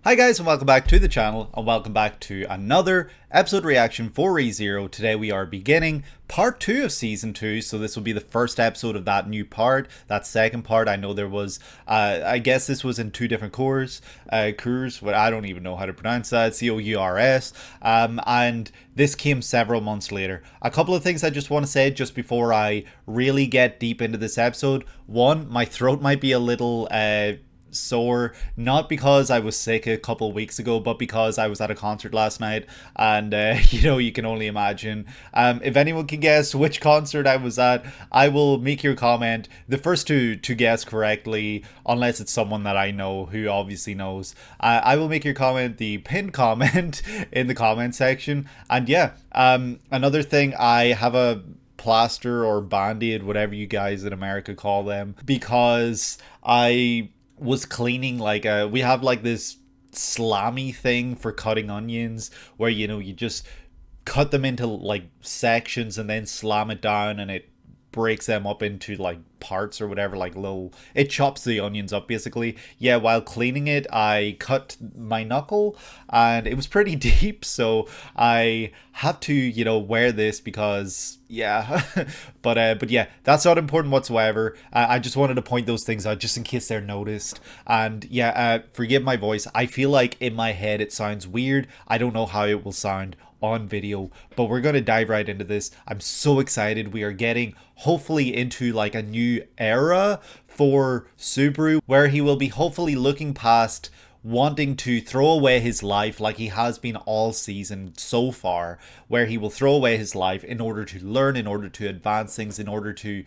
Hi guys and welcome back to the channel and welcome back to another episode reaction for ReZero. Today we are beginning part 2 of season 2, so this will be the first episode of that new part, that second part. I know there was, I guess this was in two different cours, but I don't even know how to pronounce that, COURS, and this came several months later. A couple of things I just want to say just before I really get deep into this episode. One, my throat might be a little, sore, not because I was sick a couple weeks ago, but because I was at a concert last night, and you can only imagine. If anyone can guess which concert I was at, I will make your comment the first two to guess correctly, unless it's someone that I know who obviously knows. I will make your comment the pinned comment in the comment section. And yeah, another thing, I have a plaster or band-aid, whatever you guys in America call them, because I was cleaning, we have like this slammy thing for cutting onions where you just cut them into like sections and then slam it down, and it breaks them up into like parts or whatever, like little, it chops the onions up basically. Yeah, while cleaning it I cut my knuckle and it was pretty deep, so I have to wear this because yeah. but yeah, that's not important whatsoever. I just wanted to point those things out just in case they're noticed. And yeah, forgive my voice. I feel like in my head it sounds weird. I don't know how it will sound on video, but we're going to dive right into this. I'm so excited. We are getting hopefully into like a new era for Subaru, where he will be hopefully looking past wanting to throw away his life like he has been all season so far, where he will throw away his life in order to learn, in order to advance things, in order to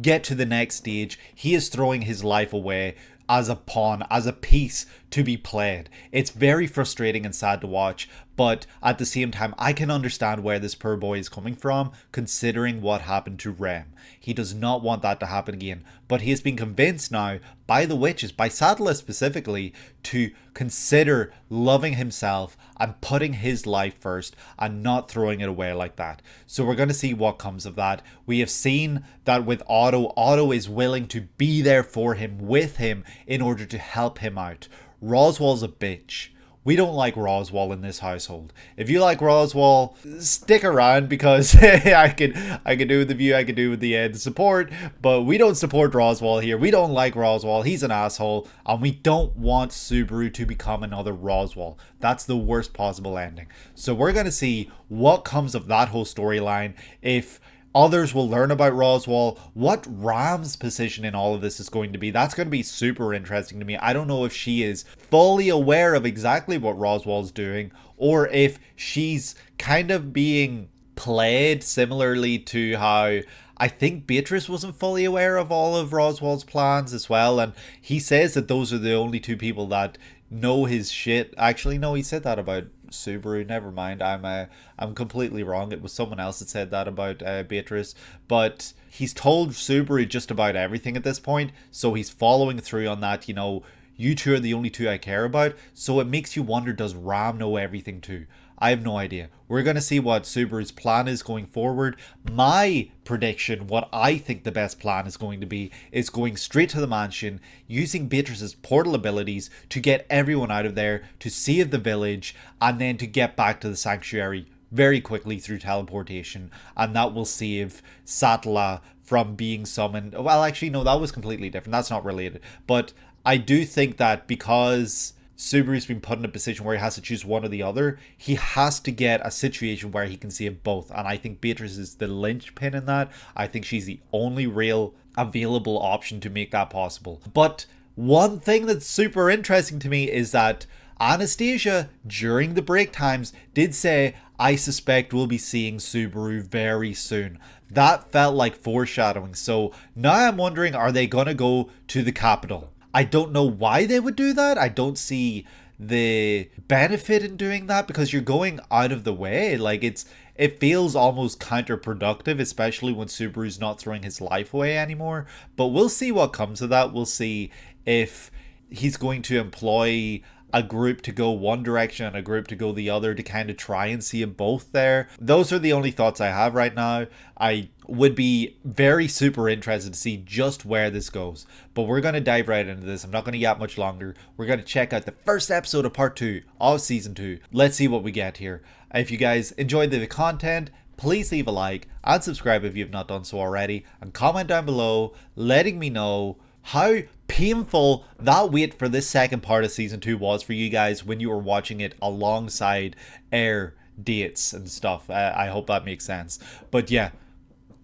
get to the next stage. He is throwing his life away as a pawn, as a piece to be played. It's very frustrating and sad to watch, but at the same time I can understand where this poor boy is coming from, considering what happened to Rem. He does not want that to happen again, but he has been convinced now by the witches, by Sadler specifically, to consider loving himself and putting his life first and not throwing it away like that. So we're going to see what comes of that. We have seen that with Otto. Otto is willing to be there for him, with him, in order to help him out. Roswaal's a bitch. We don't like Roswaal in this household. If you like Roswaal, stick around, because I can do with the view, I can do with the support, but we don't support Roswaal here. We don't like Roswaal. He's an asshole, and we don't want Subaru to become another Roswaal. That's the worst possible ending. So we're going to see what comes of that whole storyline, if others will learn about Roswaal, what Ram's position in all of this is going to be. That's going to be super interesting to me. I don't know if she is fully aware of exactly what Roswaal's doing, or if she's kind of being played similarly to how I think Beatrice wasn't fully aware of all of Roswaal's plans as well. And he says that those are the only two people that know his shit. Actually, no, he said that about Subaru. Never mind. I'm completely wrong. It was someone else that said that about Beatrice. But he's told Subaru just about everything at this point, so he's following through on that. You two are the only two I care about. So it makes you wonder, does Ram know everything too? I have no idea. We're going to see what Subaru's plan is going forward. My prediction, what I think the best plan is going to be, is going straight to the mansion, using Beatrice's portal abilities to get everyone out of there, to save the village, and then to get back to the sanctuary very quickly through teleportation. And that will save Satla from being summoned. Well, actually, no, that was completely different. That's not related. But I do think that because Subaru's been put in a position where he has to choose one or the other, he has to get a situation where he can save both. And I think Beatrice is the linchpin in that. I think she's the only real available option to make that possible. But one thing that's super interesting to me is that Anastasia, during the break times, did say, I suspect we'll be seeing Subaru very soon. That felt like foreshadowing. So now I'm wondering, are they going to go to the capital? I don't know why they would do that. I don't see the benefit in doing that, because you're going out of the way. Like, it feels almost counterproductive, especially when Subaru's not throwing his life away anymore. But we'll see what comes of that. We'll see if he's going to employ a group to go one direction and a group to go the other, to kind of try and see them both there. Those are the only thoughts I have right now. I would be very super interested to see just where this goes. But we're going to dive right into this. I'm not going to yap much longer. We're going to check out the first episode of part 2 of season 2. Let's see what we get here. If you guys enjoyed the content, please leave a like and subscribe if you have not done so already. And comment down below letting me know how painful that wait for this second part of season 2 was for you guys when you were watching it alongside air dates and stuff. I hope that makes sense. But yeah,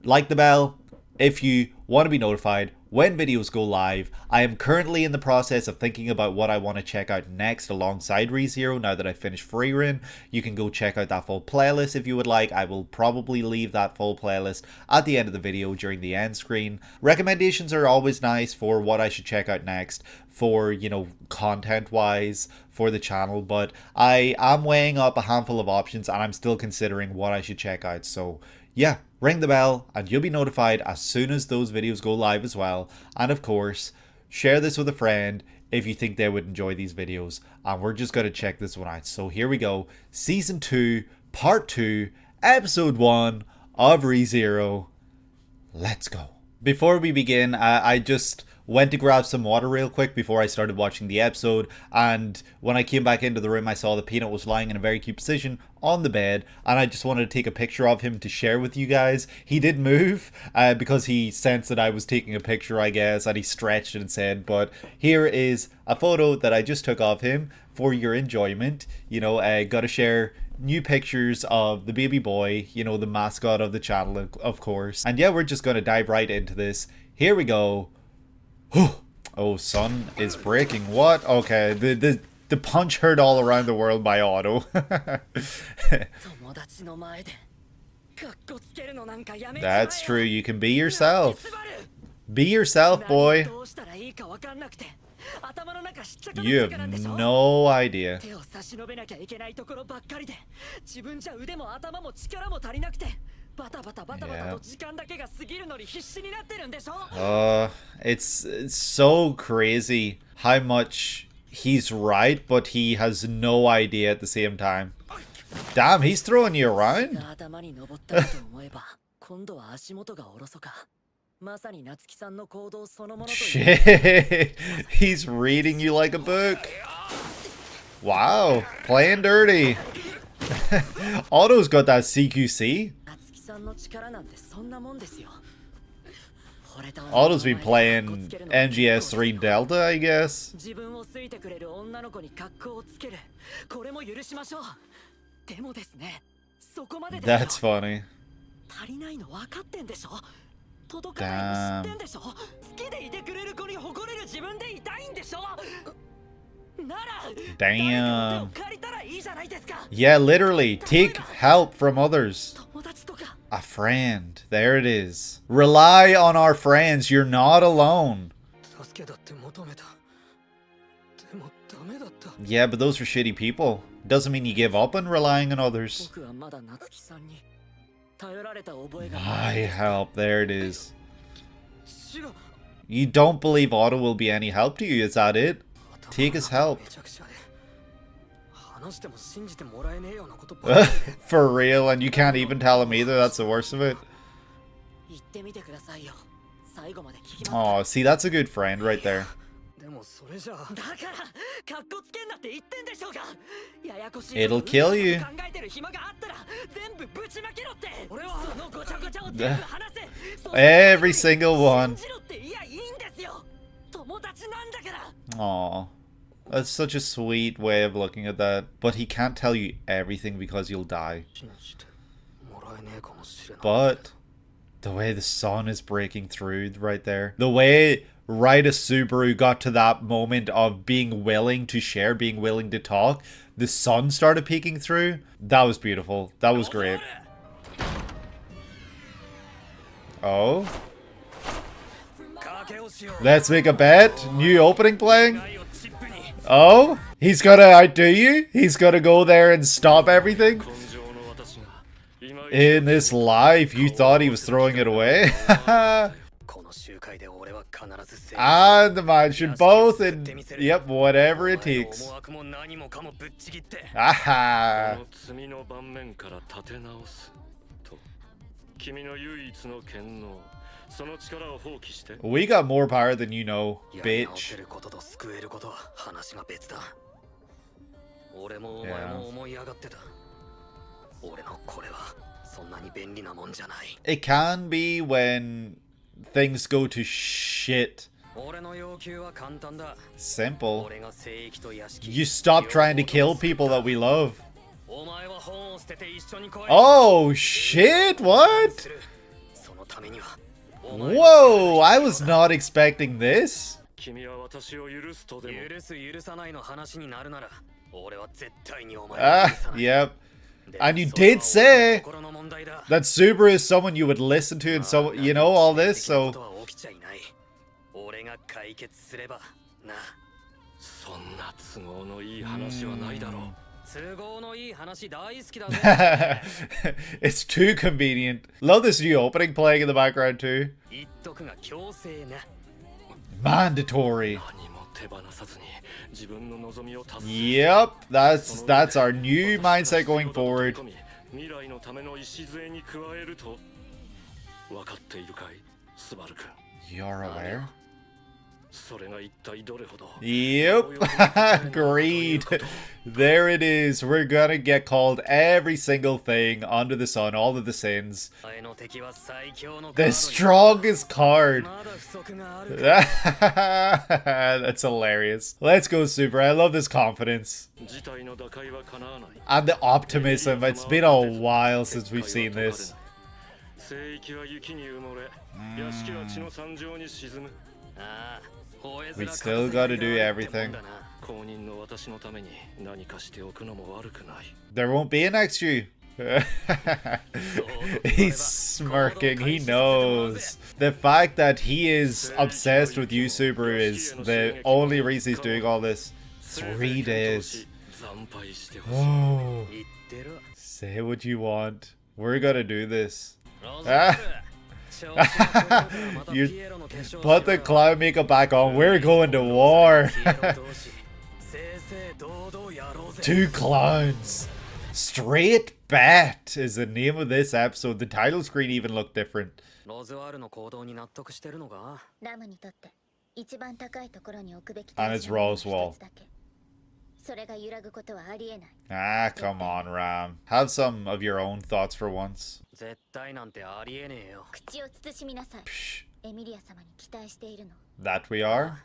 like the bell if you want to be notified when videos go live. I am currently in the process of thinking about what I want to check out next alongside ReZero now that I've finished Freerun. You can go check out that full playlist if you would like. I will probably leave that full playlist at the end of the video during the end screen. Recommendations are always nice for what I should check out next for, you know, content wise for the channel, but I am weighing up a handful of options and I'm still considering what I should check out. So yeah, ring the bell and you'll be notified as soon as those videos go live as well. And of course, share this with a friend if you think they would enjoy these videos. And we're just going to check this one out. So here we go. Season 2, Part 2, Episode 1 of ReZero. Let's go. Before we begin, I just went to grab some water real quick before I started watching the episode, and when I came back into the room I saw that Peanut was lying in a very cute position on the bed, and I just wanted to take a picture of him to share with you guys. He did move because he sensed that I was taking a picture, I guess, and he stretched and said, but here is a photo that I just took of him for your enjoyment. You know, I gotta share new pictures of the baby boy, you know, the mascot of the channel, of course. And yeah, we're just gonna dive right into this. Here we go. Oh, sun is breaking. What? Okay, the punch heard all around the world by Otto. That's true, you can be yourself. Be yourself, boy. You have no idea. Yeah. It's so crazy how much he's right, but he has no idea at the same time. Damn, he's throwing you around. Shit, he's reading you like a book. Wow, playing dirty. Otto's got that CQC. Otto's been playing MGS3 Delta, I guess. That's funny. Damn. Damn. Yeah, literally, take help from others. A friend. There it is. Rely on our friends. You're not alone. Yeah, but those are shitty people. Doesn't mean you give up on relying on others. My help. There it is. You don't believe Otto will be any help to you, is that it? Take his help. For real, and you can't even tell him either. That's the worst of it. Oh, see, that's a good friend right there. It'll kill you. Every single one. Aw. That's such a sweet way of looking at that. But he can't tell you everything because you'll die. But the way the sun is breaking through right there. The way right as Subaru got to that moment of being willing to share, being willing to talk, the sun started peeking through. That was beautiful. That was great. Oh. Let's make a bet. New opening playing. Oh, he's gonna outdo you? He's gonna go there and stop everything? In this life, you thought he was throwing it away? And the mansion, both in, yep, whatever it takes. Aha! We got more power than you know, bitch. It can be when things go to shit. Simple. You stop trying to kill people that we love. Oh shit, what? Whoa, I was not expecting this. Yep. And you did say that Subaru is someone you would listen to and so, you know, all this, so... It's too convenient. Love this new opening playing in the background too. Mandatory. Yep, that's our new mindset going forward. You're aware? Yep. Agreed. There it is. We're gonna get called every single thing under the sun, all of the sins. The strongest card. That's hilarious. Let's go, Super. I love this confidence. And the optimism. It's been a while since we've seen this. We still gotta do everything. There won't be an next you. He's smirking, he knows. The fact that he is obsessed with you, Subaru, is the only reason he's doing all this. 3 days. Oh. Say what you want. We're gonna do this. You put the clown makeup back on. We're going to war. 2 clowns. Straight bet is the name of this episode. The title screen even looked different. And it's Roswaal. Ah, come on, Ram. Have some of your own thoughts for once. Psh. That we are?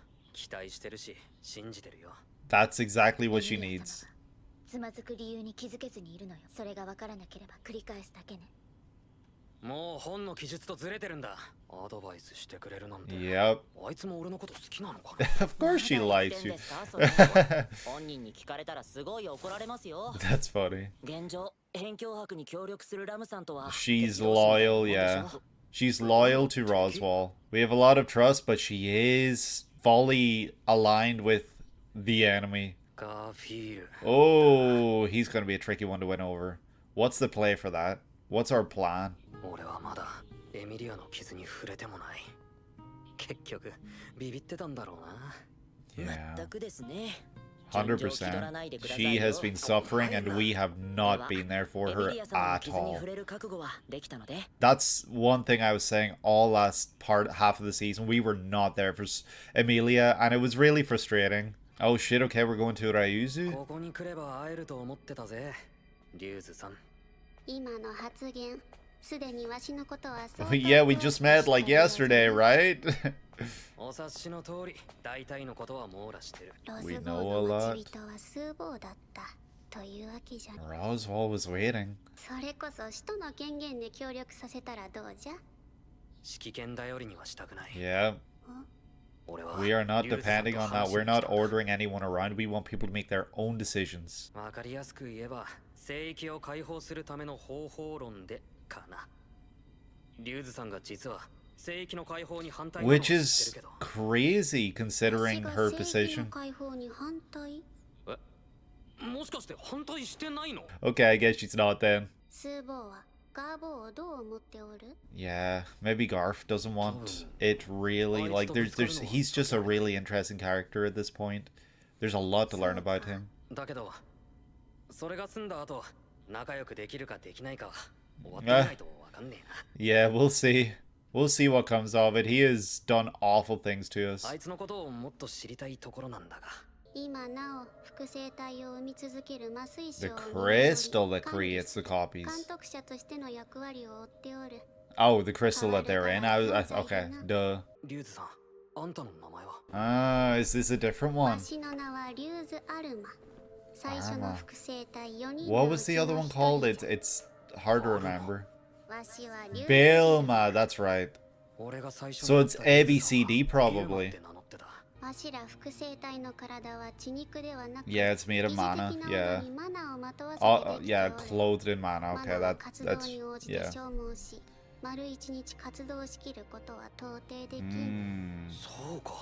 That's exactly what she needs. Yep. Of course she likes you. That's funny. She's loyal, yeah. She's loyal to Roswaal. We have a lot of trust, but she is fully aligned with the enemy. Oh, he's going to be a tricky one to win over. What's the play for that? What's our plan? Yeah. 100%. She has been suffering and we have not been there for her at all. That's one thing I was saying all last half of the season. We were not there for Emilia and it was really frustrating. Oh shit, okay, we're going to Ryuzu? Yeah, we just met like yesterday, right? We know a lot. Roswaal was waiting. Yeah. We are not depending on that. We're not ordering anyone around. We want people to make their own decisions. Which is crazy considering her position. Okay, I guess she's not then. Yeah, maybe Garf doesn't want it really. Like, he's just a really interesting character at this point. There's a lot to learn about him. Yeah, we'll see. We'll see what comes of it. He has done awful things to us. The crystal that creates the copies. Oh, the crystal that they're in? Okay, duh. Is this a different one? Arma. What was the other one called? It's hard to remember. Bilma, that's right. So it's ABCD probably. Yeah, it's made of mana. Yeah. Oh, yeah, clothed in mana. Okay, that's yeah.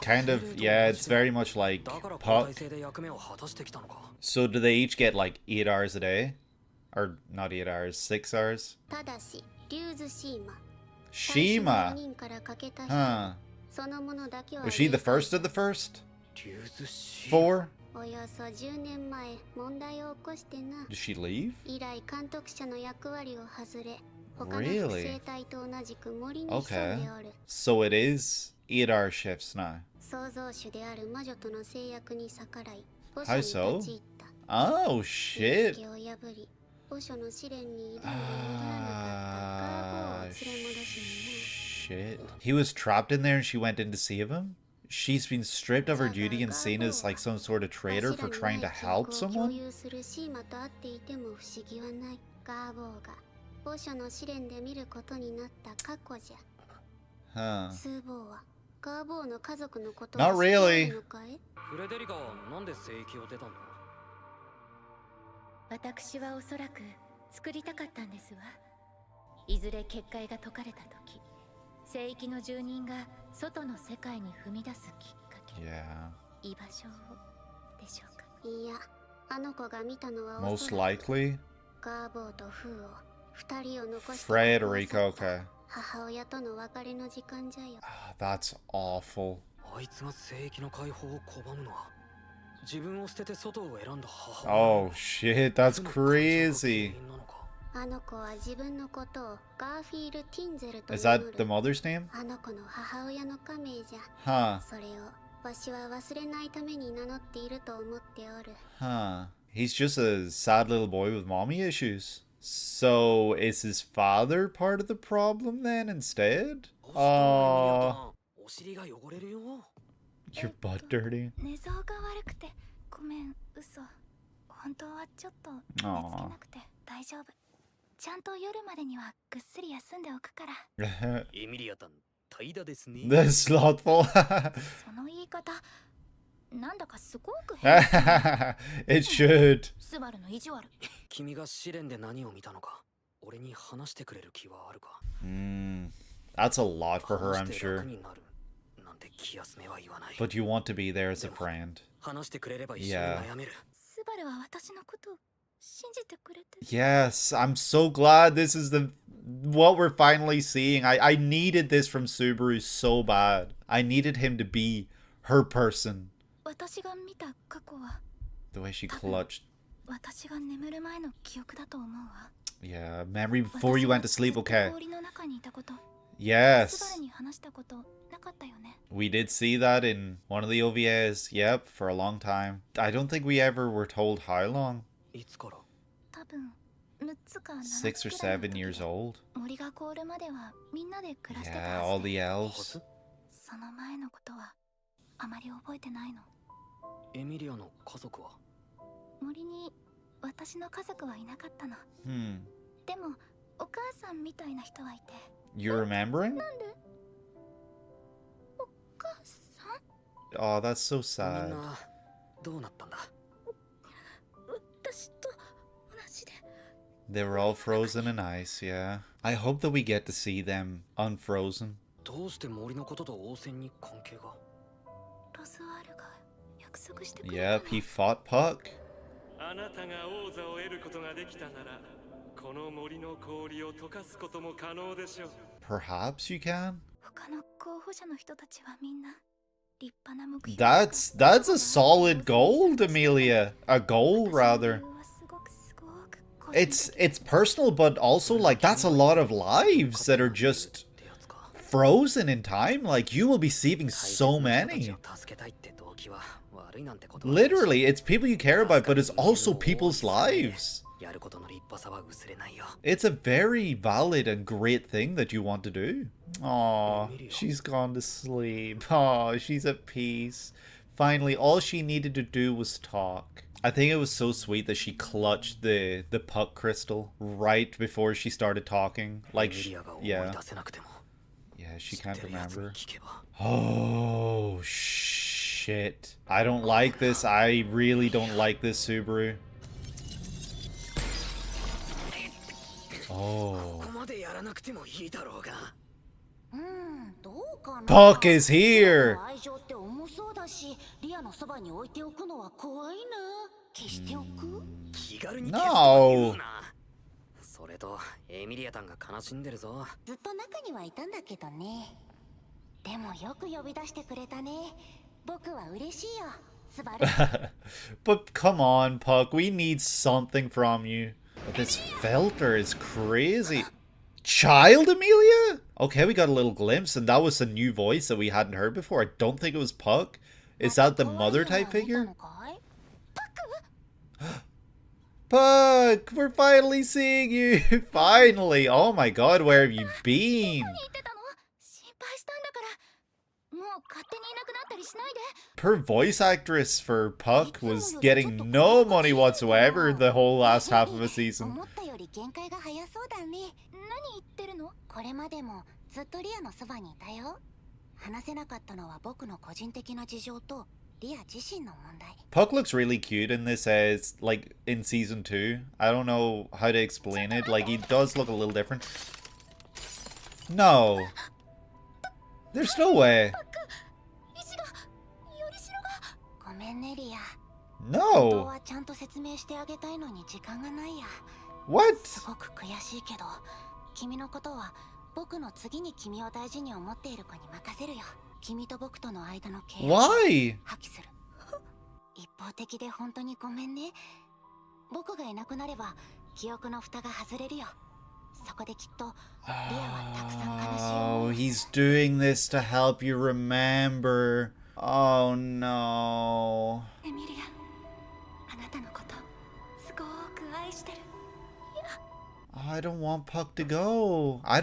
Kind of, yeah, it's very much like Puck. So do they each get like 8 hours a day? Or not 8 hours, 6 hours? Shima! Huh. Was she the first of the first? 4? Did she leave? Really? Okay. So it is 8-hour shifts now. How so? Oh, shit. Shit. He was trapped in there and she went in to save him? She's been stripped of her duty and seen as like some sort of traitor for trying to help someone? Huh. Not really. 私はおそらく作りたかったんですわ。いずれ結界が解かれた時、聖域の住人が外の世界に踏み出すきっかけ、居場所をでしょうか。いや、あの子が見たのは Most likely ガーボーとフーを二人を残して Frederico, okay. 母親との別れの時間じゃよ。That's awful. あいつが聖域の解放を拒むのは Oh shit, that's crazy. Is that the mother's name? Huh. Huh. He's just a sad little boy with mommy issues. So is his father part of the problem then instead? Oh. Your butt dirty. That's slothful. It should. That's a lot for her, I'm sure. But you want to be there as a friend. Yeah. Yes, I'm so glad this is what we're finally seeing. I needed this from Subaru so bad. I needed him to be her person. The way she clutched. Yeah, memory before you went to sleep, okay. Yes. We did see that in one of the OVAs, yep, for a long time. I don't think we ever were told how long. 6 or 7 years old. Yeah, all the elves. You're remembering? Oh, that's so sad. They were all frozen in ice, yeah. I hope that we get to see them unfrozen. Yep, he fought Puck. Perhaps you can? 他の候補者の人たちはみんな立派な目標。 That's a solid goal, Emilia. A goal, rather. It's personal, but also, like, that's a lot of lives that are just frozen in time. Like, you will be saving so many. Literally, it's people you care about, but it's also people's lives. It's a very valid and great thing that you want to do. Aw, she's gone to sleep. Aw, she's at peace. Finally, all she needed to do was talk. I think it was so sweet that she clutched the puck crystal right before she started talking. Like, yeah. Yeah, she can't remember. Oh, shit. I don't like this. I really don't like this, Subaru. Oh. Puck is here! No! それとエミリアタンが悲しんでるぞ。ずっと中にはいたんだけどね。でもよく呼び出してくれたね。僕は嬉しいよ、スバル。 But come on, Puck, we need something from you. This filter is crazy. Child Emilia? Okay, we got a little glimpse, and that was a new voice that we hadn't heard before. I don't think it was Puck. Is that the mother type figure? Puck, we're finally seeing you. Finally. Oh my god, where have you been? Her voice actress for Puck was getting no money whatsoever the whole last half of a season. Puck looks really cute in this as, like, in season 2. I don't know how to explain it. Like, he does look a little different. No. There's no way. No. What? Why? Oh, he's doing this to help you remember. Oh no. Oh, I don't want Puck to go. I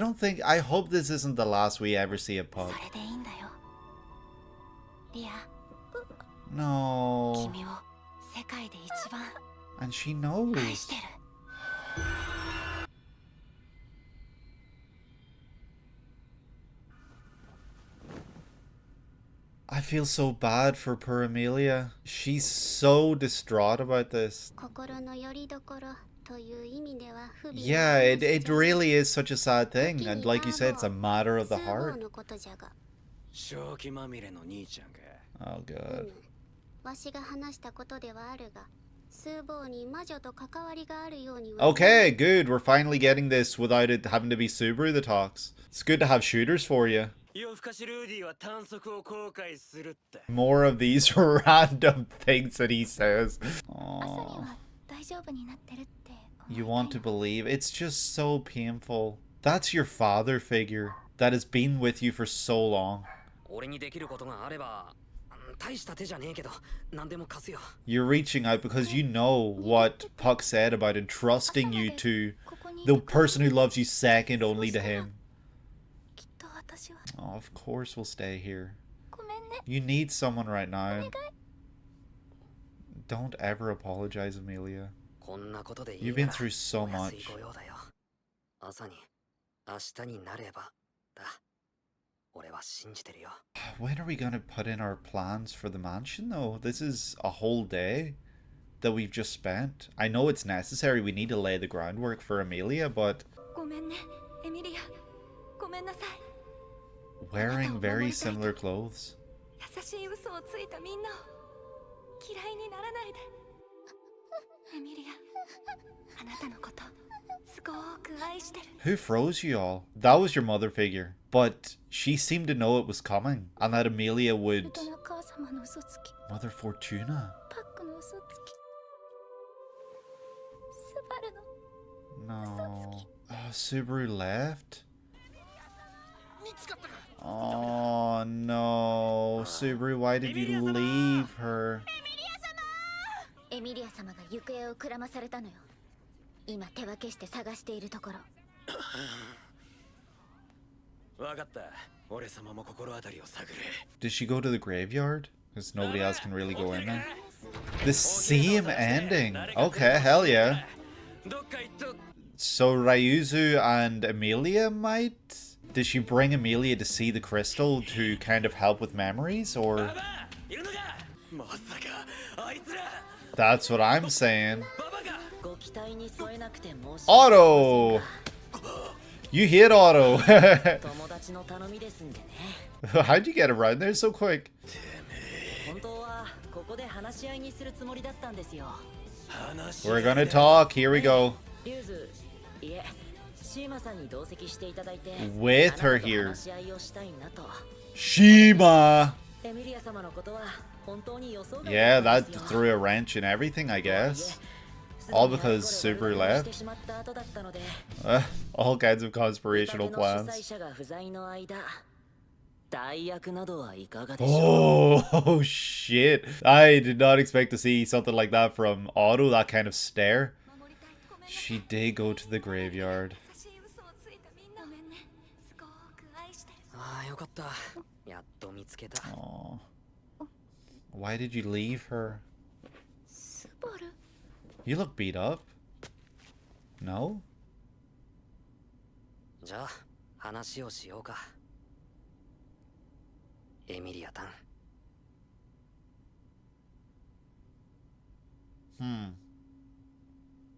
hope this isn't the last we ever see of Puck. No. And she knows. I feel so bad for poor Emilia. She's so distraught about this. Yeah, it really is such a sad thing. And like you said, it's a matter of the heart. Oh god. Okay, good. We're finally getting this without it having to be Subaru that talks. It's good to have shooters for you. More of these random things that he says. Aww. You want to believe. It's just so painful. That's your father figure that has been with you for so long. You're reaching out because you know what Puck said about entrusting you to the person who loves you second only to him. Oh, of course we'll stay here. You need someone right now. Don't ever apologize, Emilia. You've been through so much. When are we gonna put in our plans for the mansion though? This is a whole day that we've just spent. I know it's necessary, we need to lay the groundwork for Emilia, but wearing very similar clothes. Who froze you all? That was your mother figure. But she seemed to know it was coming. And that Emilia would... Mother Fortuna? No. Oh, Subaru left? Oh no. Subaru, why did you leave her? Emilia 様が行方をくらまされたのよ。今手分けして探しているところ。わかった。俺様も心当たりを探る。 Did she go to the graveyard? Because nobody else can really go in there. The same ending. Okay, hell yeah. So Ryuzu and Emilia might? Did she bring Emilia to see the crystal to kind of help with memories, or? That's what I'm saying. Otto! You hit Otto! How'd you get around there so quick? We're gonna talk, here we go. With her here. Shima! Yeah, that threw a wrench in everything, I guess. All because Subaru left. All kinds of conspirational plans. Oh, shit. I did not expect to see something like that from Otto, that kind of stare. She did go to the graveyard. Oh. Why did you leave her? You look beat up. No?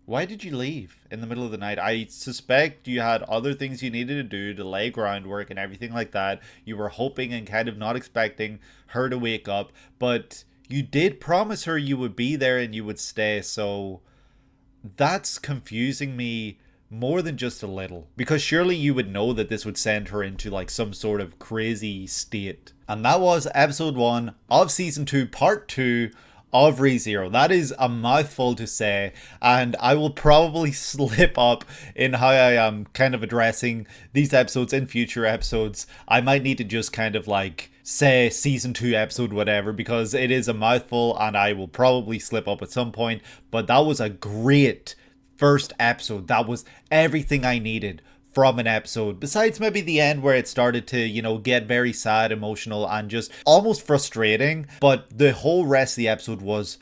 Why did you leave in the middle of the night? I suspect you had other things you needed to do to lay groundwork and everything like that. You were hoping and kind of not expecting her to wake up, but you did promise her you would be there and you would stay, so that's confusing me more than just a little. Because surely you would know that this would send her into like some sort of crazy state. And that was episode 1 of season 2, part 2 of ReZero. That is a mouthful to say, and I will probably slip up in how I am kind of addressing these episodes in future episodes. I might need to just kind of like say season 2 episode whatever, because it is a mouthful and I will probably slip up at some point. But that was a great first episode. That was everything I needed from an episode, besides maybe the end where it started to, you know, get very sad, emotional, and just almost frustrating. But the whole rest of the episode was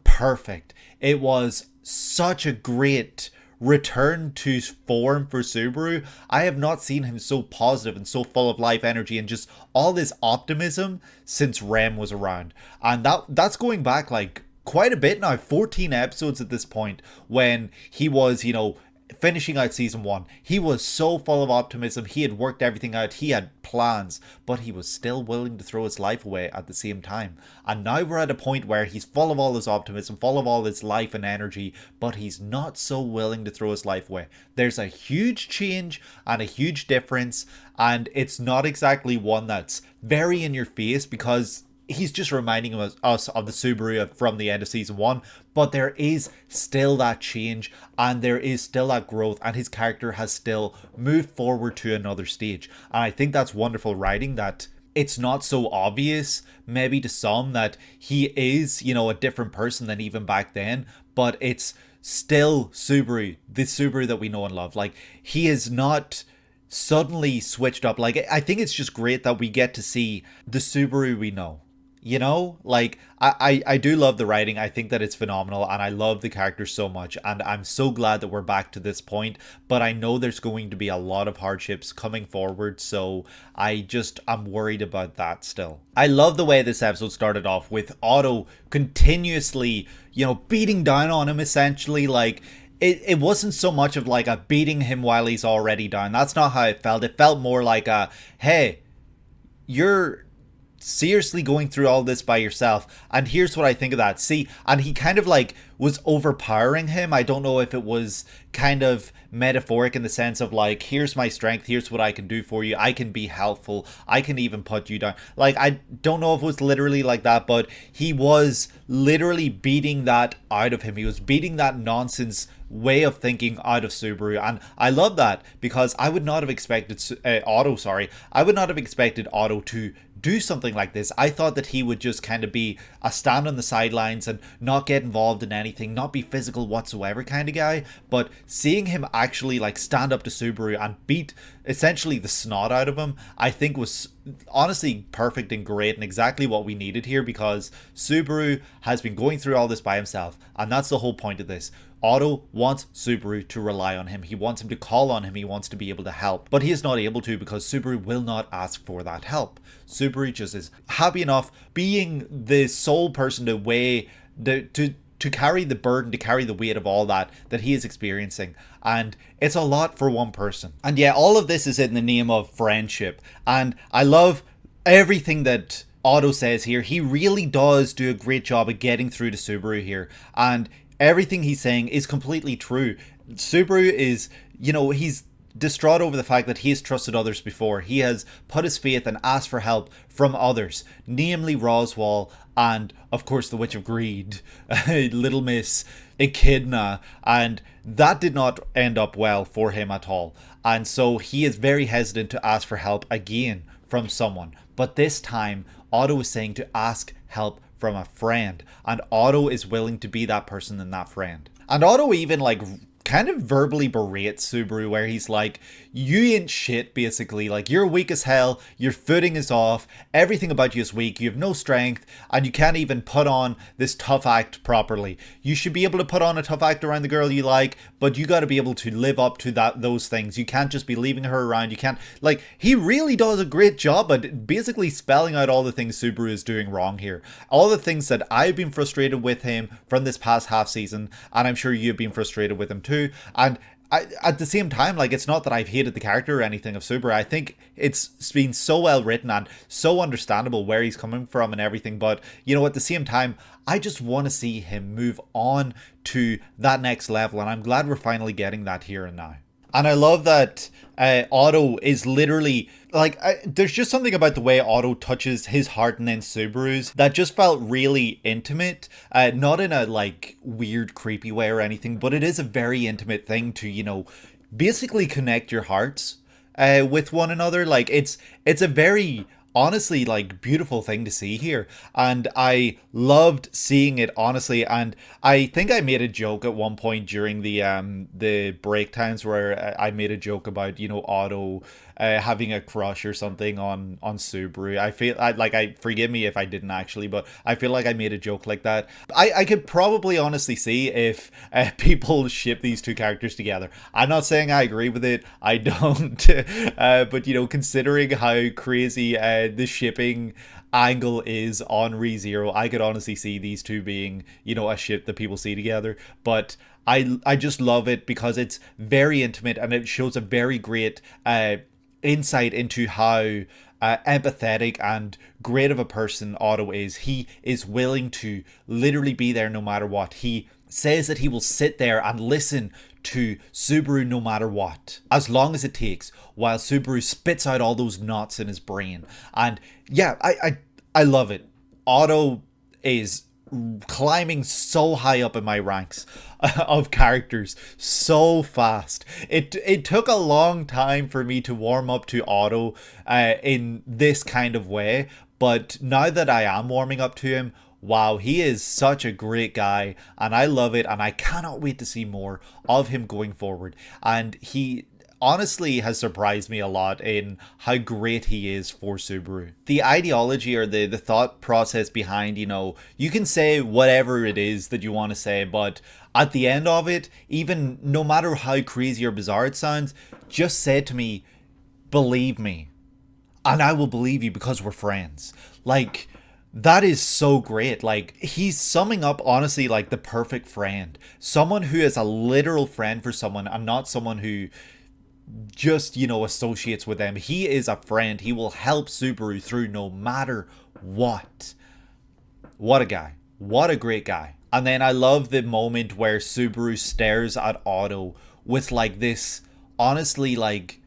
perfect. It was such a great return to form for Subaru. I have not seen him so positive and so full of life energy and just all this optimism since Rem was around. And that's going back like quite a bit now, 14 episodes at this point, when he was, you know, finishing out season 1. He was so full of optimism. He had worked everything out. He had plans, but he was still willing to throw his life away at the same time. And now we're at a point where he's full of all his optimism, full of all his life and energy, but he's not so willing to throw his life away. There's a huge change and a huge difference, and it's not exactly one that's very in your face, because he's just reminding us of the Subaru from the end of season 1, but there is still that change and there is still that growth, and his character has still moved forward to another stage. And I think that's wonderful writing, that it's not so obvious maybe to some that he is, you know, a different person than even back then, but it's still Subaru, the Subaru that we know and love. Like, he is not suddenly switched up. Like, I think it's just great that we get to see the Subaru we know. You know, like, I do love the writing. I think that it's phenomenal, and I love the characters so much, and I'm so glad that we're back to this point. But I know there's going to be a lot of hardships coming forward, so I'm worried about that still. I love the way this episode started off with Otto continuously, you know, beating down on him, essentially. Like, it wasn't so much of like a beating him while he's already down. That's not how it felt. It felt more like a, hey, you're seriously going through all this by yourself? And here's what I think of that. See, and he kind of like was overpowering him. I don't know if it was kind of metaphoric in the sense of like, here's my strength, here's what I can do for you, I can be helpful, I can even put you down. Like, I don't know if it was literally like that, but he was literally beating that out of him. He was beating that nonsense way of thinking out of Subaru, and I love that, because I would not have expected I would not have expected Otto to do something like this. I thought that he would just kind of be a stand on the sidelines and not get involved in anything, not be physical whatsoever kind of guy, but seeing him actually like stand up to Subaru and beat essentially the snot out of him, I think was honestly perfect and great and exactly what we needed here, because Subaru has been going through all this by himself, and that's the whole point of this. Otto wants Subaru to rely on him. He wants him to call on him. He wants to be able to help. But he is not able to, because Subaru will not ask for that help. Subaru just is happy enough being the sole person to weigh, to carry the burden, to carry the weight of all that he is experiencing. And it's a lot for one person. And yeah, all of this is in the name of friendship. And I love everything that Otto says here. He really does do a great job of getting through to Subaru here. And everything he's saying is completely true. Subaru is, he's distraught over the fact that he has trusted others before. He has put his faith and asked for help from others, namely Roswaal and, of course, the Witch of Greed, Little Miss Echidna, and that did not end up well for him at all. And so he is very hesitant to ask for help again from someone. But this time, Otto is saying to ask help from a friend, and Otto is willing to be that person and that friend. And Otto even like kind of verbally berates Subaru, where he's like, you ain't shit, basically. Like, you're weak as hell, your footing is off, everything about you is weak, you have no strength, and you can't even put on this tough act properly. You should be able to put on a tough act around the girl you like, but you got to be able to live up to those things. You can't just be leaving her around. You can't, like, he really does a great job at basically spelling out all the things Subaru is doing wrong here. All the things that I've been frustrated with him from this past half season, and I'm sure you've been frustrated with him too. And at the same time, like, it's not that I've hated the character or anything of Subaru. I think it's been so well written and so understandable where he's coming from and everything. But, at the same time, I just want to see him move on to that next level. And I'm glad we're finally getting that here and now. And I love that Otto is literally, like, there's just something about the way Otto touches his heart and then Subaru's that just felt really intimate. Not in a, like, weird, creepy way or anything, but it is a very intimate thing to, basically connect your hearts with one another. Like, it's a very, honestly, like, beautiful thing to see here, and I loved seeing it, honestly. And I think I made a joke at one point during the break times where I made a joke about Otto having a crush or something on Subaru. I forgive me if I didn't actually, but I feel like I made a joke like that. I could probably honestly see if people ship these two characters together. I'm not saying I agree with it, I don't, but considering how crazy the shipping angle is on ReZero, I could honestly see these two being a ship that people see together. But I just love it because it's very intimate and it shows a very great insight into how empathetic and great of a person Otto is. He is willing to literally be there no matter what. He says that he will sit there and listen to Subaru no matter what, as long as it takes, while Subaru spits out all those knots in his brain. And yeah, I love it. Otto is climbing so high up in my ranks of characters so fast. It took a long time for me to warm up to Otto in this kind of way, but now that I am warming up to him, wow, he is such a great guy, and I love it, and I cannot wait to see more of him going forward. And he honestly has surprised me a lot in how great he is for Subaru. The ideology or the thought process behind, you can say whatever it is that you want to say, but at the end of it, even no matter how crazy or bizarre it sounds, just say to me, believe me, and I will believe you because we're friends. Like, that is so great. Like, he's summing up, honestly, like, the perfect friend. Someone who is a literal friend for someone, and not someone who just, you know, associates with them. He is a friend. He will help Subaru through no matter what. What a guy. What a great guy. And then I love the moment where Subaru stares at Otto with like this, honestly, like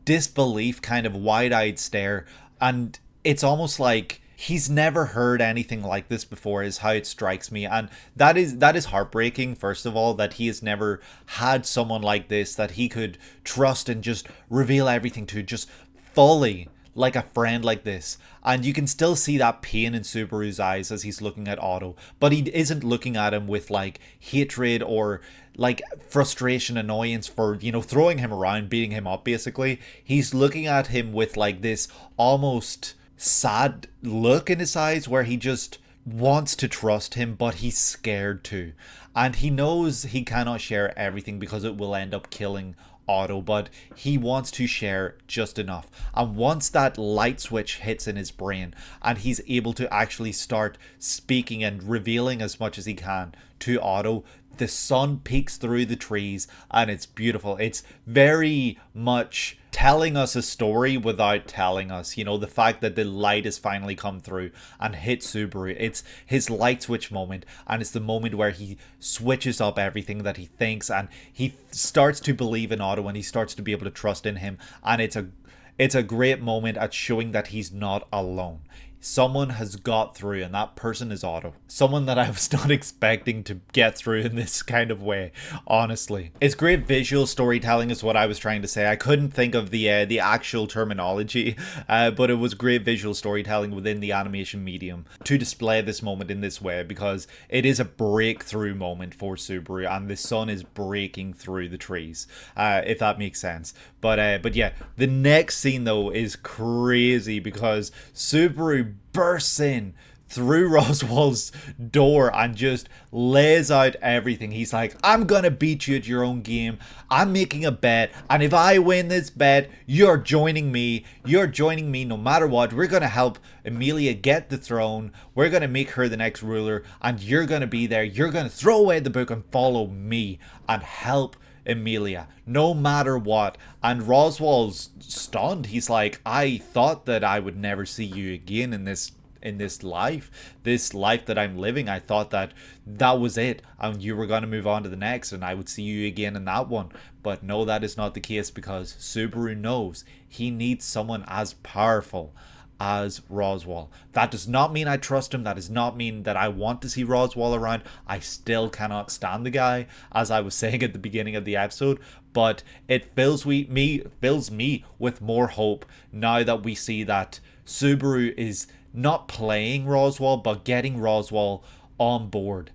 disbelief kind of wide-eyed stare. And it's almost like he's never heard anything like this before, is how it strikes me. And that is heartbreaking, first of all, that he has never had someone like this that he could trust and just reveal everything to, just fully, like a friend like this. And you can still see that pain in Subaru's eyes as he's looking at Otto, but he isn't looking at him with like hatred or like frustration, annoyance for, you know, throwing him around, beating him up basically. He's looking at him with like this almost sad look in his eyes where he just wants to trust him, but he's scared to. And he knows he cannot share everything because it will end up killing Otto, but he wants to share just enough. And once that light switch hits in his brain and he's able to actually start speaking and revealing as much as he can to Otto, the sun peeks through the trees and it's beautiful. It's very much telling us a story without telling us, you know, the fact that the light has finally come through and hit Subaru. It's his light switch moment, and it's the moment where he switches up everything that he thinks, and he starts to believe in Otto, and he starts to be able to trust in him. And it's a great moment at showing that he's not alone. Someone has got through, and that person is Otto. Someone that I was not expecting to get through in this kind of way, honestly. It's great visual storytelling is what I was trying to say. I couldn't think of the actual terminology, but it was great visual storytelling within the animation medium to display this moment in this way, because it is a breakthrough moment for Subaru, and the sun is breaking through the trees, if that makes sense. But yeah, the next scene though is crazy, because Subaru bursts in through Roswaal's door and just lays out everything. He's like, I'm gonna beat you at your own game. I'm making a bet, and if I win this bet, you're joining me. You're joining me no matter what. We're gonna help Emilia get the throne. We're gonna make her the next ruler, and you're gonna be there. You're gonna throw away the book and follow me and help Emilia, no matter what. And Roswaal's stunned. He's like, I thought that I would never see you again in this life that I'm living. I thought that was it, and you were going to move on to the next, and I would see you again in that one. But no, that is not the case, because Subaru knows he needs someone as powerful as Roswaal. That does not mean I trust him. That does not mean that I want to see Roswaal around. I still cannot stand the guy, as I was saying at the beginning of the episode, but it fills me with more hope now that we see that Subaru is not playing Roswaal, but getting Roswaal on board.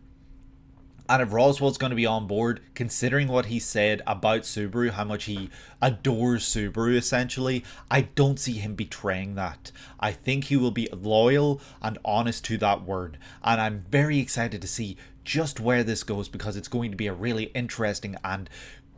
And if Roswaal's going to be on board, considering what he said about Subaru, how much he adores Subaru essentially, I don't see him betraying that. I think he will be loyal and honest to that word. And I'm very excited to see just where this goes, because it's going to be a really interesting and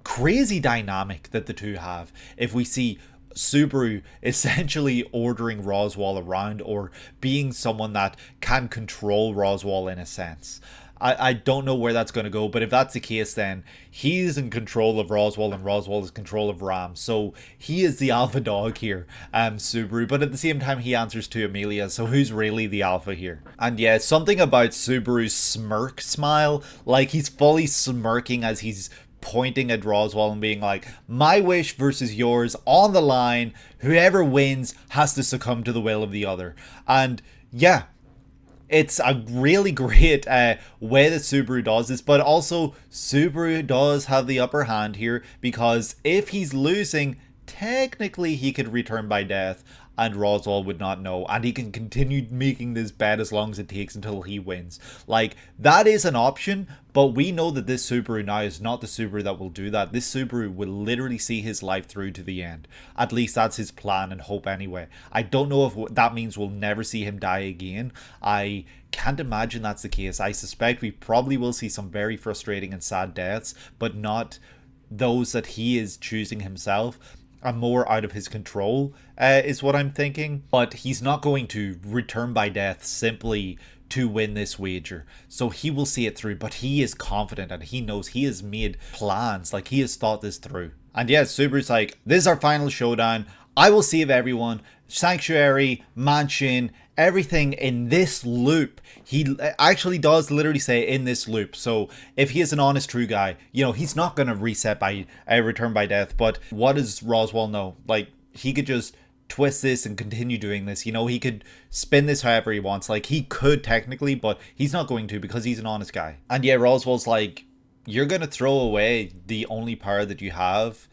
crazy dynamic that the two have. If we see Subaru essentially ordering Roswaal around, or being someone that can control Roswaal in a sense. I don't know where that's going to go, but if that's the case, then he's in control of Roswaal and Roswaal is in control of Ram. So he is the alpha dog here, Subaru, but at the same time he answers to Emilia, so who's really the alpha here? And yeah, something about Subaru's smirk smile, like he's fully smirking as he's pointing at Roswaal and being like, my wish versus yours on the line, whoever wins has to succumb to the will of the other. And yeah, it's a really great way that Subaru does this, but also Subaru does have the upper hand here, because if he's losing, technically he could return by death and Roswaal would not know, and he can continue making this bet as long as it takes until he wins. Like, that is an option, but we know that this Subaru now is not the Subaru that will do that. This Subaru will literally see his life through to the end. At least that's his plan and hope anyway. I don't know if that means we'll never see him die again. I can't imagine that's the case. I suspect we probably will see some very frustrating and sad deaths, but not those that he is choosing himself. And more out of his control, is what I'm thinking. But he's not going to return by death simply to win this wager. So he will see it through, but he is confident and he knows he has made plans, like he has thought this through. And yeah, Subaru's like, this is our final showdown. I will save everyone. Sanctuary, mansion, everything in this loop. He actually does literally say in this loop. So if he is an honest, true guy, you know, he's not going to reset by return by death. But what does Roswaal know? Like, he could just twist this and continue doing this. You know, he could spin this however he wants. Like, he could technically, but he's not going to because he's an honest guy. And yeah, Roswaal's like, you're going to throw away the only power that you have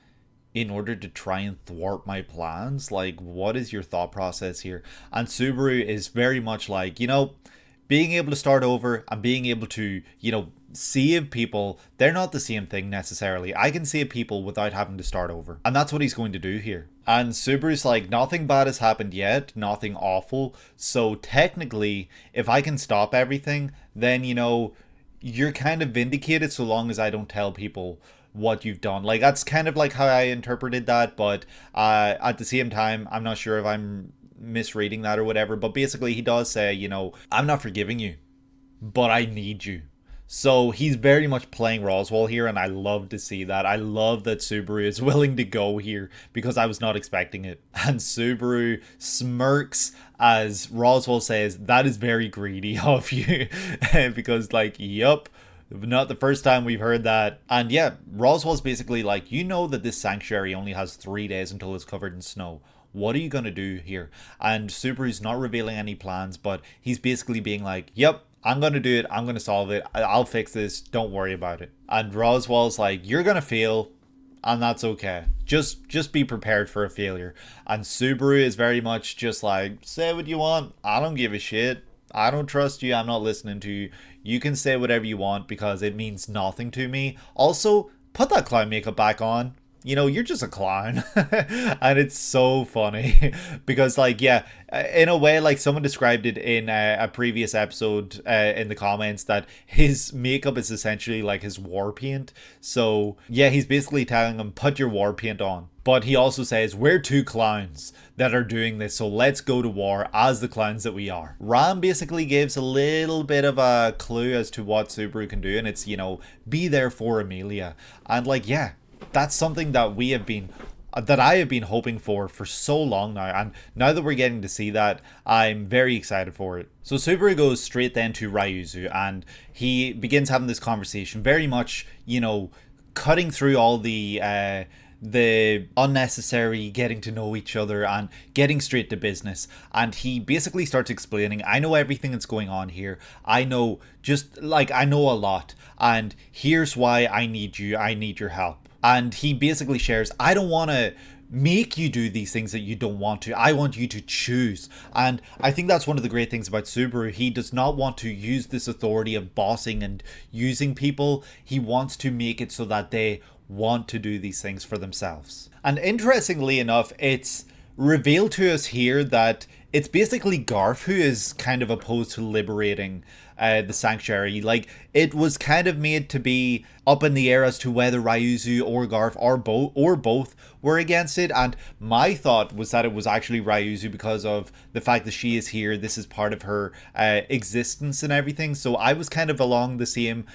in order to try and thwart my plans? Like, what is your thought process here? And Subaru is very much like, you know, being able to start over and being able to, you know, save people, they're not the same thing necessarily. I can save people without having to start over. And that's what he's going to do here. And Subaru's like, nothing bad has happened yet, nothing awful. So technically, if I can stop everything, then, you know, you're kind of vindicated so long as I don't tell people what you've done. Like, that's kind of like how I interpreted that, but at the same time, I'm not sure if I'm misreading that or whatever, but basically he does say, you know, I'm not forgiving you, but I need you. So he's very much playing Roswaal here, and I love to see that. I love that Subaru is willing to go here because I was not expecting it. And Subaru smirks as Roswaal says, that is very greedy of you. Because, like, yup, not the first time we've heard that. And yeah, Roswaal's basically like, you know that this sanctuary only has 3 days until it's covered in snow. What are you going to do here? And Subaru's not revealing any plans, but he's basically being like, yep, I'm going to do it. I'm going to solve it. I'll fix this. Don't worry about it. And Roswaal's like, you're going to fail, and that's okay. Just be prepared for a failure. And Subaru is very much just like, say what you want. I don't give a shit. I don't trust you. I'm not listening to you. You can say whatever you want because it means nothing to me. Also, put that clown makeup back on. You know, you're just a clown. And it's so funny because, like, yeah, in a way, like, someone described it in a previous episode in the comments that his makeup is essentially like his war paint. So yeah, he's basically telling him, put your war paint on. But he also says, we're two clowns that are doing this, so let's go to war as the clowns that we are. Ram basically gives a little bit of a clue as to what Subaru can do, and it's, you know, be there for Emilia. And, like, yeah, that's something that I have been hoping for so long now, and now that we're getting to see that, I'm very excited for it. So Subaru goes straight then to Ryuzu, and he begins having this conversation, very much, you know, cutting through all the unnecessary getting to know each other and getting straight to business. And he basically starts explaining, I know everything that's going on here. I know a lot, and here's why I need you. I need your help. And he basically shares, I don't want to make you do these things that you don't want to. I want you to choose. And I think that's one of the great things about Subaru. He does not want to use this authority of bossing and using people. He wants to make it so that they want to do these things for themselves. And interestingly enough, it's revealed to us here that it's basically Garf who is kind of opposed to liberating the sanctuary. Like, it was kind of made to be up in the air as to whether Ryuzu or Garf or both were against it, and my thought was that it was actually Ryuzu because of the fact that she is here. This is part of her existence and everything. So I was kind of along the same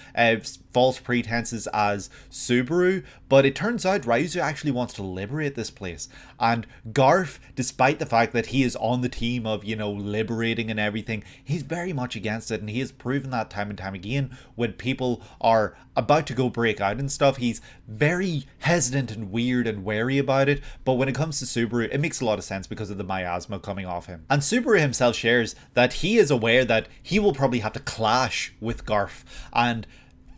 false pretenses as Subaru, but it turns out Ryuzu actually wants to liberate this place. And Garf, despite the fact that he is on the team of, you know, liberating and everything, he's very much against it, and he has proven that time and time again. When people are about to go break out and stuff, he's very hesitant and weird and wary about it. But when it comes to Subaru, it makes a lot of sense because of the miasma coming off him. And Subaru himself shares that he is aware that he will probably have to clash with Garf, and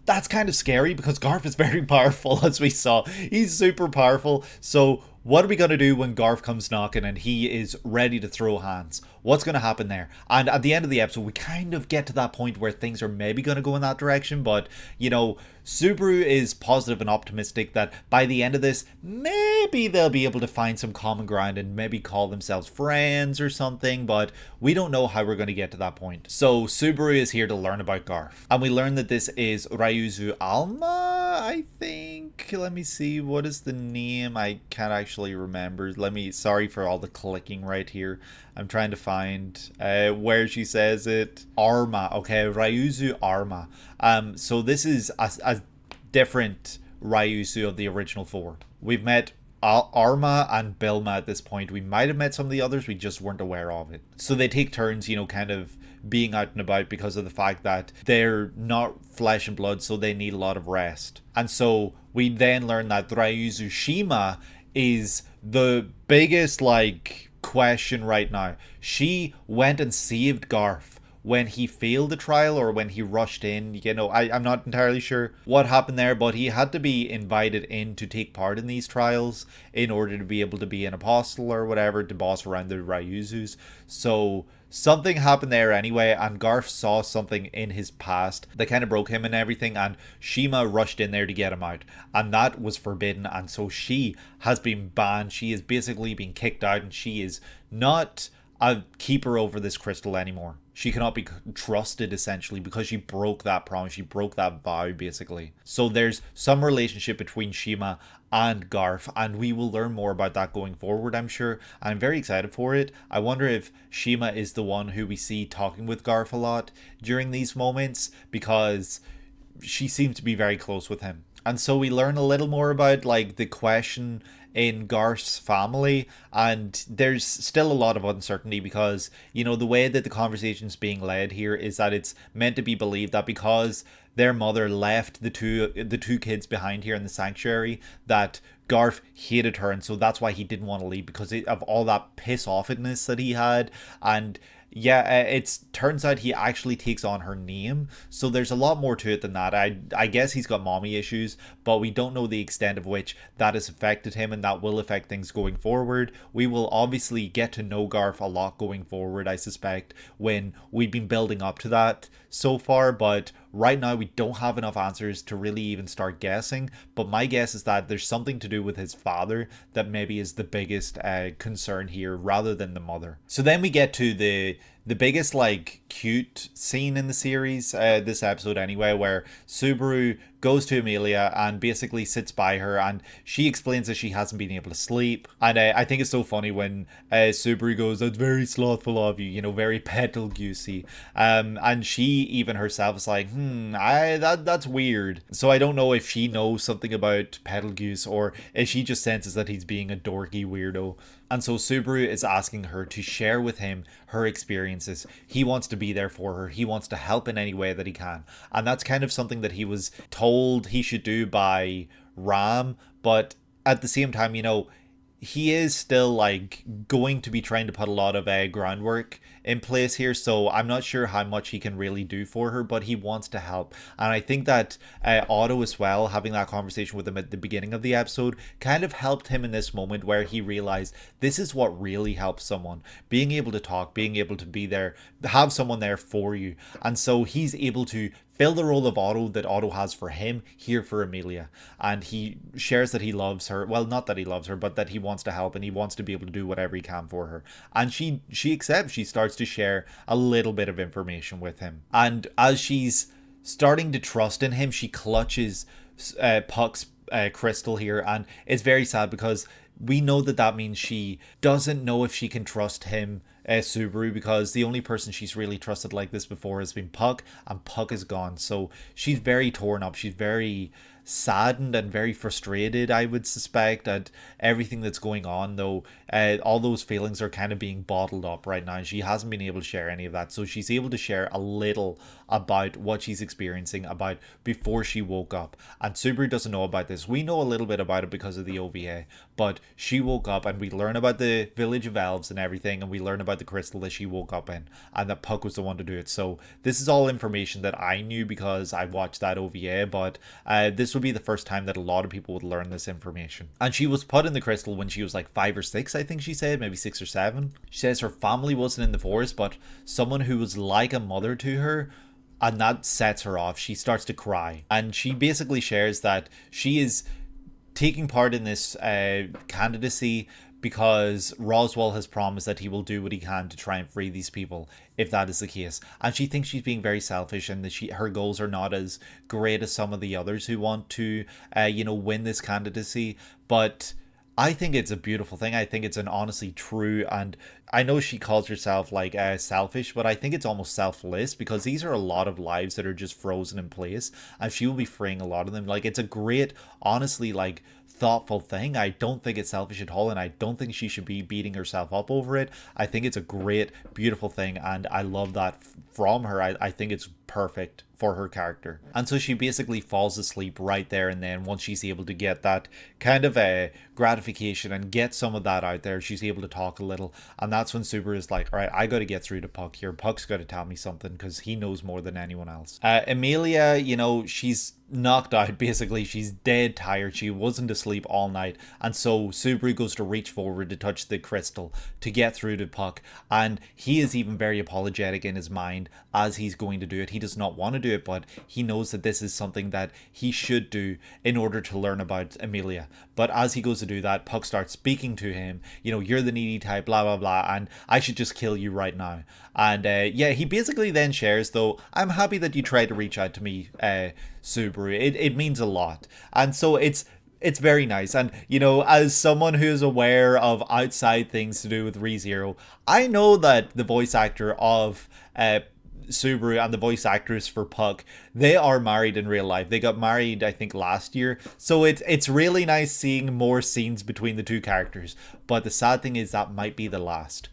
that's kind of scary because Garf is very powerful, as we saw. He's super powerful. So what are we going to do when Garf comes knocking and he is ready to throw hands? What's going to happen there? And at the end of the episode, we kind of get to that point where things are maybe going to go in that direction. But, you know, Subaru is positive and optimistic that by the end of this, maybe they'll be able to find some common ground and maybe call themselves friends or something. But we don't know how we're going to get to that point. So Subaru is here to learn about Garf. And we learn that this is Ryuzu Alma, I think. Let me see. What is the name? I can't actually remember. Sorry for all the clicking right here. I'm trying to find where she says it. Arma. Okay, Ryuzu Arma. So this is a different Ryuzu of the original 4. We've met Arma and Bilma at this point. We might have met some of the others, we just weren't aware of it. So they take turns, kind of being out and about because of the fact that they're not flesh and blood, so they need a lot of rest. And so we then learn that Ryuzu Shima is the biggest question right now. She went and saved Garf when he failed the trial, or when he rushed in. I'm not entirely sure what happened there, but he had to be invited in to take part in these trials in order to be able to be an apostle or whatever, to boss around the Ryuzus. So something happened there anyway, and Garf saw something in his past that kind of broke him and everything, and Shima rushed in there to get him out, and that was forbidden, and so she has been banned. She is basically being kicked out, and she is not a keeper over this crystal anymore. She cannot be trusted, essentially, because she broke that promise. She broke that vow, basically. So there's some relationship between Shima and Garf, and we will learn more about that going forward, I'm sure. I'm very excited for it. I wonder if Shima is the one who we see talking with Garf a lot during these moments, because she seems to be very close with him. And so we learn a little more about the question in Garth's family, and there's still a lot of uncertainty because the way that the conversation's being led here is that it's meant to be believed that because their mother left the two kids behind here in the sanctuary, that Garth hated her, and so that's why he didn't want to leave, because of all that piss offedness that he had. And yeah, it turns out he actually takes on her name, so there's a lot more to it than that. I guess he's got mommy issues, but we don't know the extent of which that has affected him, and that will affect things going forward. We will obviously get to know Garth a lot going forward, I suspect, when we've been building up to that so far, but right now we don't have enough answers to really even start guessing. But my guess is that there's something to do with his father that maybe is the biggest concern here, rather than the mother. So then we get to the biggest cute scene in the series, this episode anyway, where Subaru goes to Emilia and basically sits by her, and she explains that she hasn't been able to sleep. And I think it's so funny when Subaru goes, "That's very slothful of you," very Betelgeuse-y. And she even herself is like, that's weird. So I don't know if she knows something about Betelgeuse, or if she just senses that he's being a dorky weirdo. And so Subaru is asking her to share with him her experiences. He wants to be there for her. He wants to help in any way that he can. And that's kind of something that he was told he should do by Ram. But at the same time, he is still going to be trying to put a lot of groundwork in place here, so I'm not sure how much he can really do for her, but he wants to help. And I think that Otto as well, having that conversation with him at the beginning of the episode, kind of helped him in this moment where he realized this is what really helps someone: being able to talk, being able to be there, have someone there for you. And so he's able to fill the role of Otto that Otto has for him here for Emilia. And he shares that he loves her. Well, not that he loves her, but that he wants to help, and he wants to be able to do whatever he can for her. And she accepts. She starts to share a little bit of information with him. And as she's starting to trust in him, she clutches Puck's crystal here. And it's very sad because we know that means she doesn't know if she can trust him, Subaru, because the only person she's really trusted like this before has been Puck, and Puck is gone. So she's very torn up. She's very saddened and very frustrated, I would suspect, at everything that's going on, though all those feelings are kind of being bottled up right now. She hasn't been able to share any of that, so she's able to share a little about what she's experiencing about before she woke up. And Subaru doesn't know about this. We know a little bit about it because of the OVA, but she woke up, and we learn about the village of elves and everything, and we learn about the crystal that she woke up in, and that Puck was the one to do it. So this is all information that I knew because I watched that OVA, but this would be the first time that a lot of people would learn this information. And she was put in the crystal when she was 5 or 6, I think she said, maybe 6 or 7. She says her family wasn't in the forest, but someone who was like a mother to her, and that sets her off. She starts to cry, and she basically shares that she is taking part in this candidacy because Roswaal has promised that he will do what he can to try and free these people, if that is the case. And she thinks she's being very selfish, and that her goals are not as great as some of the others who want to, win this candidacy. But I think it's a beautiful thing. I think it's an honestly true, and I know she calls herself like selfish, but I think it's almost selfless because these are a lot of lives that are just frozen in place, and she will be freeing a lot of them. Like, it's a great, honestly, like, thoughtful thing. I don't think it's selfish at all, and I don't think she should be beating herself up over it. I think it's a great, beautiful thing, and I love that from her. I think it's perfect for her character. And so she basically falls asleep right there and then once she's able to get that kind of a gratification and get some of that out there. She's able to talk a little, and that's when Subaru is like, all right, I got to get through to Puck here. Puck's got to tell me something because he knows more than anyone else. Emilia, you know, she's knocked out. Basically, she's dead tired. She wasn't asleep all night, and so Subaru goes to reach forward to touch the crystal to get through to Puck, and he is even very apologetic in his mind as he's going to do it. He does not want to do it, but he knows that this is something that he should do in order to learn about Emilia. But as he goes to do that, Puck starts speaking to him, you know, you're the needy type, blah blah blah, and I should just kill you right now. And yeah, he basically then shares, though, I'm happy that you tried to reach out to me, Subaru. It means a lot. And so it's very nice. And, you know, as someone who's aware of outside things to do with ReZero, I know that the voice actor of Subaru and the voice actress for Puck, they are married in real life. They got married, I think, last year. So it's really nice seeing more scenes between the two characters. But the sad thing is that might be the last.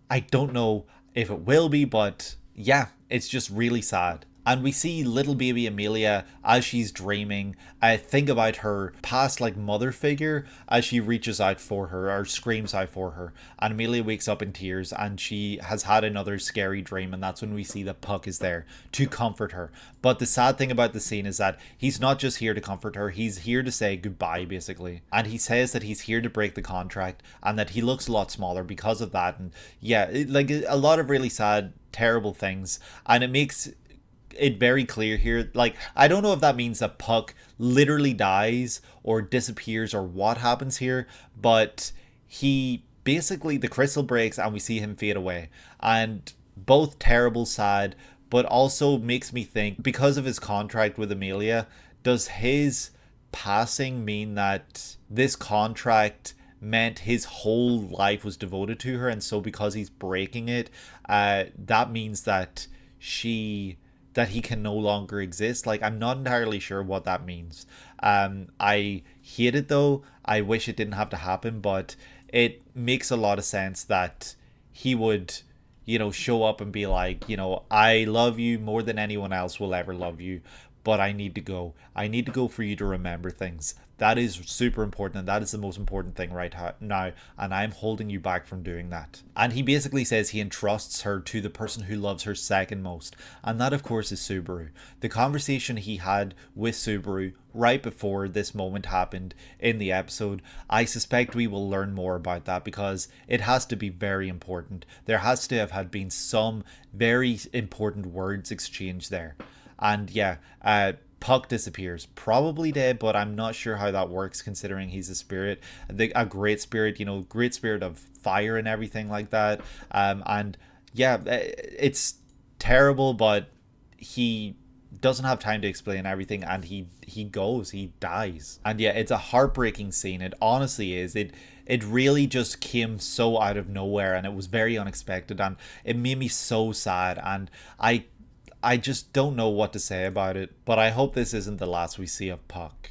I don't know if it will be, but yeah, it's just really sad. And we see little baby Emilia as she's dreaming. Think about her past like mother figure as she reaches out for her or screams out for her. And Emilia wakes up in tears and she has had another scary dream. And that's when we see that Puck is there to comfort her. But the sad thing about the scene is that he's not just here to comfort her. He's here to say goodbye, basically. And he says that he's here to break the contract and that he looks a lot smaller because of that. And yeah, like a lot of really sad, terrible things. And it makes it very clear here, like, I don't know if that means that Puck literally dies or disappears or what happens here, but he basically, the crystal breaks and we see him fade away, and both terrible, sad, but also makes me think, because of his contract with Emilia, does his passing mean that this contract meant his whole life was devoted to her, and so because he's breaking it, that means that he can no longer exist? Like, I'm not entirely sure what that means. I hate it though. I wish it didn't have to happen, but it makes a lot of sense that he would, you know, show up and be like, you know, I love you more than anyone else will ever love you, but I need to go. I need to go for you to remember things. That is super important, and that is the most important thing right now, and I'm holding you back from doing that. And he basically says he entrusts her to the person who loves her second most, and that of course is Subaru. The conversation he had with Subaru right before this moment happened in the episode, I suspect we will learn more about that because it has to be very important. There has to have had been some very important words exchanged there. And yeah, Puck disappears, probably dead, but I'm not sure how that works considering he's a spirit, a great spirit, you know, great spirit of fire and everything like that. And yeah, it's terrible, but he doesn't have time to explain everything, and he dies. And yeah, it's a heartbreaking scene. It honestly is. It really just came so out of nowhere, and it was very unexpected, and it made me so sad, and I just don't know what to say about it, but I hope this isn't the last we see of Puck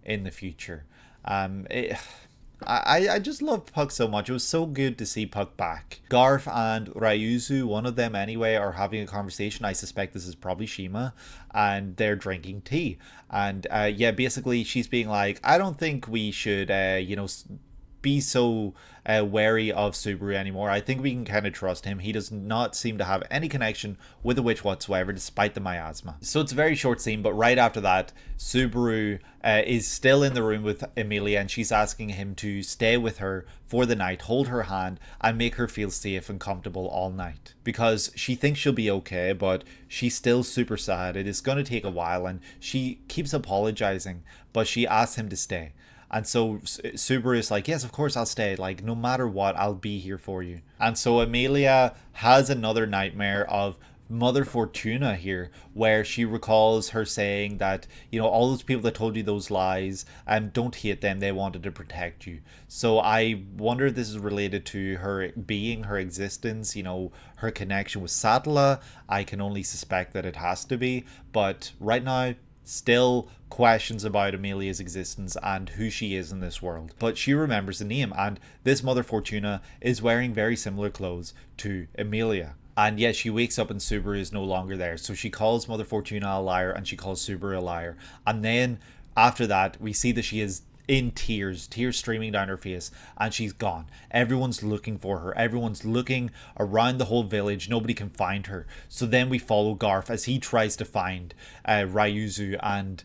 in the future. I just loved Puck so much. It was so good to see Puck back. Garf and Ryuzu, one of them anyway, are having a conversation. I suspect this is probably Shima, and they're drinking tea. And yeah, basically she's being like, I don't think we should, you know, be so wary of Subaru anymore. I think we can kind of trust him. He does not seem to have any connection with the witch whatsoever, despite the miasma. So it's a very short scene, but right after that, Subaru is still in the room with Emilia, and she's asking him to stay with her for the night, hold her hand, and make her feel safe and comfortable all night. Because she thinks she'll be okay, but she's still super sad. It is going to take a while, and she keeps apologizing, but she asks him to stay. And so Subaru is like, yes, of course I'll stay. Like, no matter what, I'll be here for you. And so Emilia has another nightmare of Mother Fortuna here, where she recalls her saying that, you know, all those people that told you those lies, don't hate them, they wanted to protect you. So I wonder if this is related to her being, her existence, you know, her connection with Sattla. I can only suspect that it has to be, but right now, still questions about Emilia's existence and who she is in this world. But she remembers the name, and this Mother Fortuna is wearing very similar clothes to Emilia. And yes, she wakes up and Subaru is no longer there. So she calls Mother Fortuna a liar and she calls Subaru a liar. And then after that, we see that she is in tears streaming down her face, and she's gone. Everyone's looking for her. Everyone's looking around the whole village. Nobody can find her. So then we follow Garf as he tries to find Ryuzu, and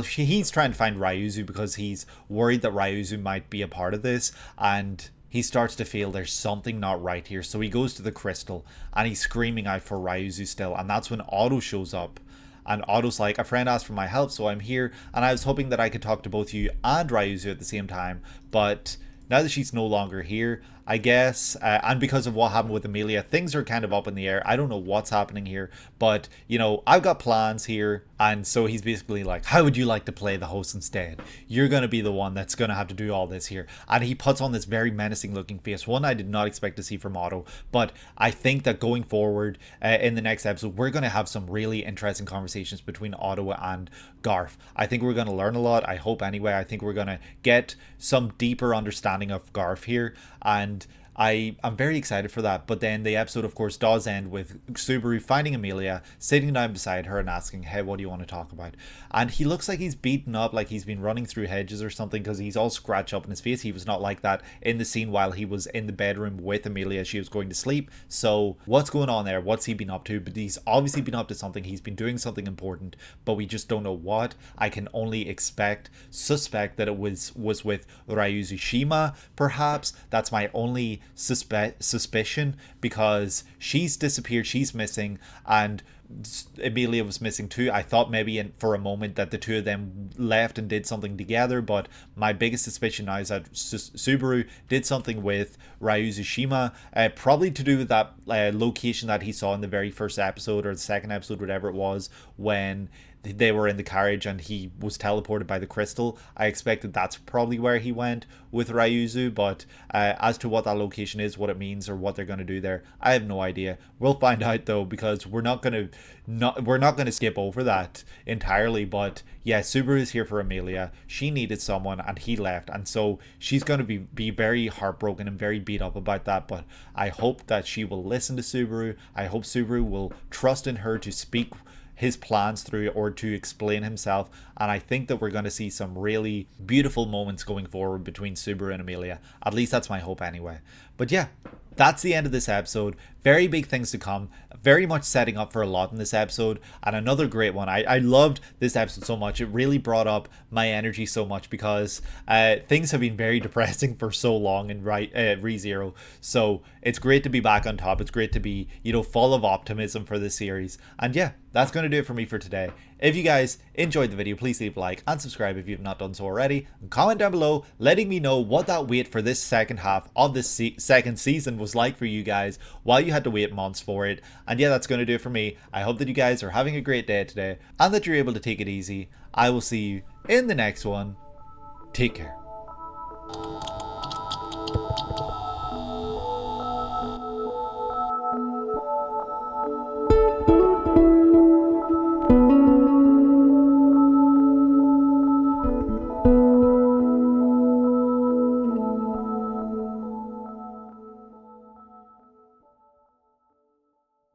he's trying to find Ryuzu because he's worried that Ryuzu might be a part of this, and he starts to feel there's something not right here. So he goes to the crystal and he's screaming out for Ryuzu still, and that's when Otto shows up. And Otto's like, a friend asked for my help, so I'm here. And I was hoping that I could talk to both you and Ryuzu at the same time. But now that she's no longer here, I guess, and because of what happened with Emilia, things are kind of up in the air. I don't know what's happening here, but, you know, I've got plans here. And so he's basically like, how would you like to play the host instead? You're going to be the one that's going to have to do all this here. And he puts on this very menacing looking face, one I did not expect to see from Otto. But I think that going forward in the next episode, we're going to have some really interesting conversations between Otto and Garf. I think we're going to learn a lot. I hope anyway. I think we're going to get some deeper understanding of Garf here. And I'm very excited for that. But then the episode, of course, does end with Subaru finding Emilia, sitting down beside her and asking, hey, what do you want to talk about? And he looks like he's beaten up, like he's been running through hedges or something, because he's all scratched up in his face. He was not like that in the scene while he was in the bedroom with Emilia as she was going to sleep. So what's going on there? What's he been up to? But he's obviously been up to something. He's been doing something important, but we just don't know what. I can only suspect that it was with Ryuzu Shima, perhaps. That's my only suspicion, because she's disappeared, she's missing, and Emilia was missing too. I thought maybe for a moment that the two of them left and did something together, but my biggest suspicion now is that Subaru did something with Ryuzu Shima, probably to do with that location that he saw in the very first episode or the second episode, whatever it was, when they were in the carriage and he was teleported by the crystal. I expected that's probably where he went with Ryuzu, but as to what that location is, what it means, or what they're going to do there, I have no idea. We'll find out though, because we're not going to skip over that entirely. But yeah, Subaru is here for Emilia. She needed someone and he left, and so she's going to be very heartbroken and very beat up about that. But I hope that she will listen to Subaru. I hope Subaru will trust in her to speak his plans through or to explain himself, and I think that we're going to see some really beautiful moments going forward between Subaru and Emilia. At least that's my hope anyway. But yeah, that's the end of this episode. Very big things to come, very much setting up for a lot in this episode, and another great one. I loved this episode so much. It really brought up my energy so much, because things have been very depressing for so long in ReZero. So it's great to be back on top. It's great to be, you know, full of optimism for this series. And yeah, that's going to do it for me for today. If you guys enjoyed the video, please leave a like and subscribe if you've not done so already, and comment down below letting me know what that wait for this second half of this second season was like for you guys, while you had to wait months for it. And yeah, that's going to do it for me. I hope that you guys are having a great day today and that you're able to take it easy. I will see you in the next one. Take care.